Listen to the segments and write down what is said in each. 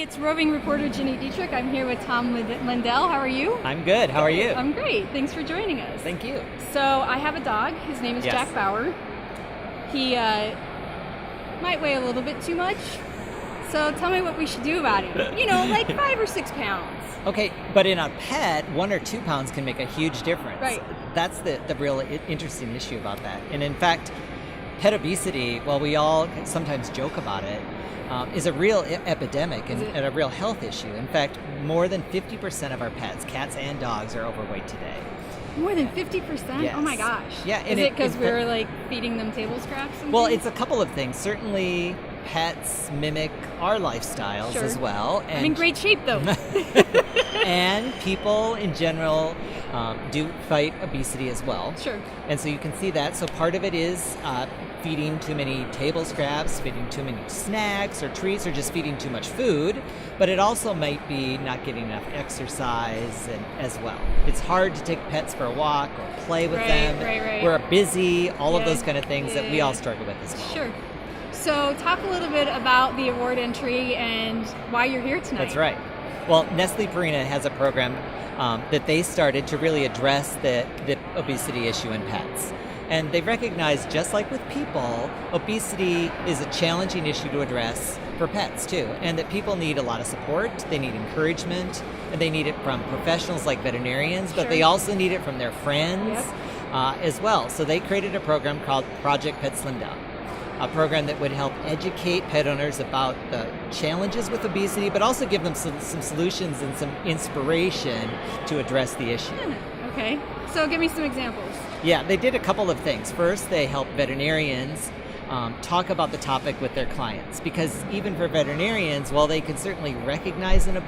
it's roving reporter Ginny Dietrich. I'm here with Tom Lindell. How are you? I'm good. How are you? I'm great. Thanks for joining us. Thank you. So I have a dog. His name is Jack Bauer. He might weigh a little bit too much. So tell me what we should do about him. Like 5 or 6 pounds. Okay, but in a pet, 1 or 2 pounds can make a huge difference. Right. That's the real interesting issue about that. And in fact, pet obesity, while we all sometimes joke about it, is a real epidemic and a real health issue. In fact, more than 50% of our pets, cats and dogs, are overweight today. More than 50%? Yes. Oh my gosh. Yeah. Is it because we're like feeding them table scraps? Well, it's a couple of things. Certainly, pets mimic our lifestyles as well. And I'm in great shape though. And people in general do fight obesity as well. Sure. And so you can see that. So part of it is feeding too many table scraps, feeding too many snacks or treats, or just feeding too much food. But it also might be not getting enough exercise as well. It's hard to take pets for a walk or play with them. Right. We're busy, all of those kind of things that we all struggle with as well. Sure. So talk a little bit about the award entry and why you're here tonight. That's right. Well, Nestle Purina has a program that they started to really address the obesity issue in pets. And they recognize, just like with people, obesity is a challenging issue to address for pets too, and that people need a lot of support, they need encouragement, and they need it from professionals like veterinarians, but they also need it from their friends as well. So they created a program called Project Pet Slim Down, a program that would help educate pet owners about the challenges with obesity, but also give them some solutions and some inspiration to address the issue. Okay, so give me some examples. Yeah, they did a couple of things. First, they helped veterinarians talk about the topic with their clients, because even for veterinarians, while they can certainly recognize a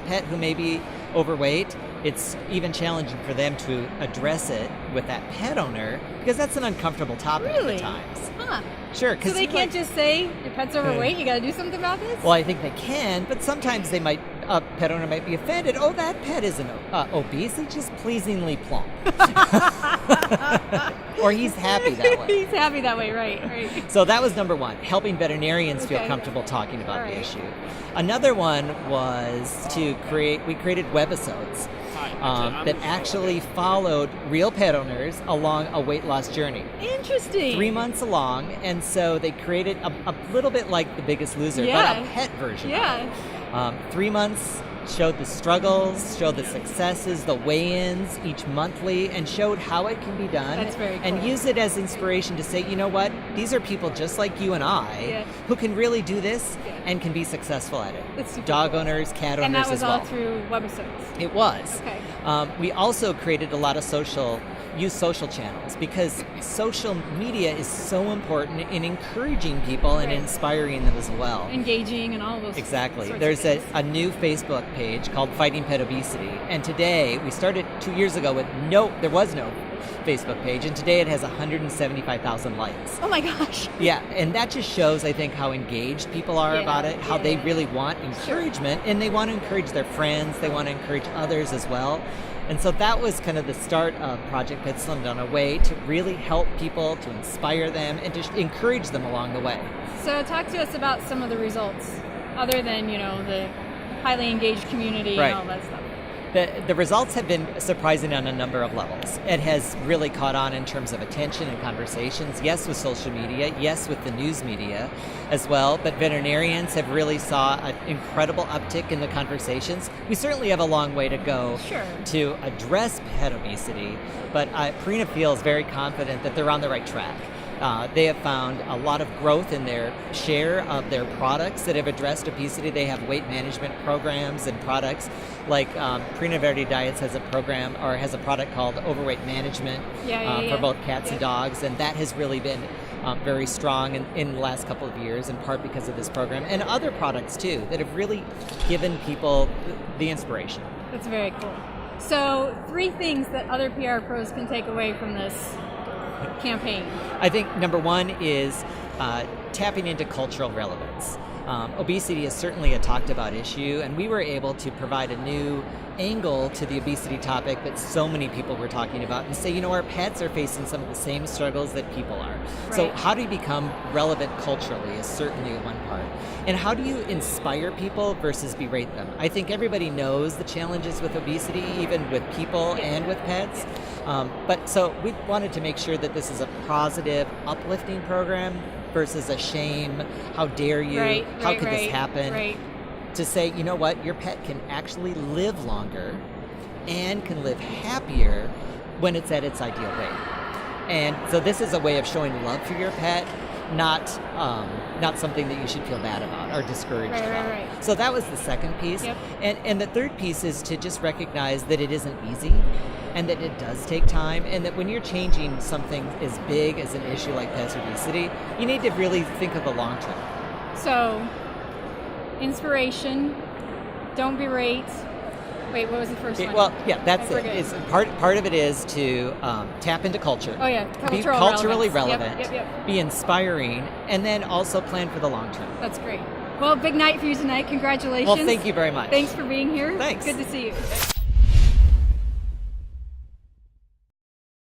pet who may be overweight, it's even challenging for them to address it with that pet owner, because that's an uncomfortable topic at times. Huh. Sure. So they can't just say, your pet's overweight, you got to do something about this? Well, I think they can, but sometimes a pet owner might be offended. Oh, that pet isn't obese, he's just pleasingly plump. Or he's happy that way. He's happy that way, right. So that was number one, helping veterinarians feel comfortable talking about the issue. Another one was we created Webisodes that actually followed real pet owners along a weight loss journey. Interesting. 3 months along, and so they created a little bit like The Biggest Loser, but a pet version of it. 3 months, showed the struggles, showed the successes, the weigh-ins each monthly, and showed how it can be done. That's very cool. And use it as inspiration to say, you know what, these are people just like you and I who can really do this and can be successful at it. That's super Dog cool. owners, cat owners and that was as well. all through Webisodes. It was. Okay. We also created a lot of social channels, because social media is so important in encouraging people and inspiring them as well. Engaging and all of those. Exactly. Sorts There's of a new Facebook page called Fighting Pet Obesity, and today, we started 2 years ago with there was no Facebook page, and today it has 175,000 likes. Oh my gosh. Yeah, and that just shows, I think, how engaged people are about it, how they really want encouragement, and they want to encourage their friends, they want to encourage others as well. And so that was kind of the start of Project Pet Slim Down, a way to really help people, to inspire them, and to encourage them along the way. So talk to us about some of the results, other than, the highly engaged community and all that stuff. The results have been surprising on a number of levels. It has really caught on in terms of attention and conversations, yes, with social media, yes, with the news media as well, but veterinarians have really saw an incredible uptick in the conversations. We certainly have a long way to go to address pet obesity, but Purina feels very confident that they're on the right track. They have found a lot of growth in their share of their products that have addressed obesity. They have weight management programs and products like Purina Verde Diets has a program, or has a product called Overweight Management for both cats and dogs, and that has really been very strong in the last couple of years, in part because of this program, and other products too that have really given people the inspiration. That's very cool. So 3 things that other PR pros can take away from this campaign. I think number one is tapping into cultural relevance. Obesity is certainly a talked about issue, and we were able to provide a new angle to the obesity topic that so many people were talking about and say, you know, our pets are facing some of the same struggles that people are. Right. So how do you become relevant culturally is certainly one part. And how do you inspire people versus berate them? I think everybody knows the challenges with obesity, even with people and with pets. But so we wanted to make sure that this is a positive, uplifting program versus a shame, how dare you, how could this happen? To say, you know what, your pet can actually live longer and can live happier when it's at its ideal weight. And so this is a way of showing love for your pet, not something that you should feel bad about or discouraged about. So that was the second piece. And the third piece is to just recognize that it isn't easy and that it does take time, and that when you're changing something as big as an issue like pets obesity, you need to really think of the long term. So, inspiration, don't berate. Wait, what was the first one? Well, yeah, that's it. It's part of it is to tap into culture. Oh yeah, be culturally relevant. Yep. Be inspiring, and then also plan for the long term. That's great. Well, big night for you tonight. Congratulations. Well, thank you very much. Thanks for being here. Thanks. Good to see you.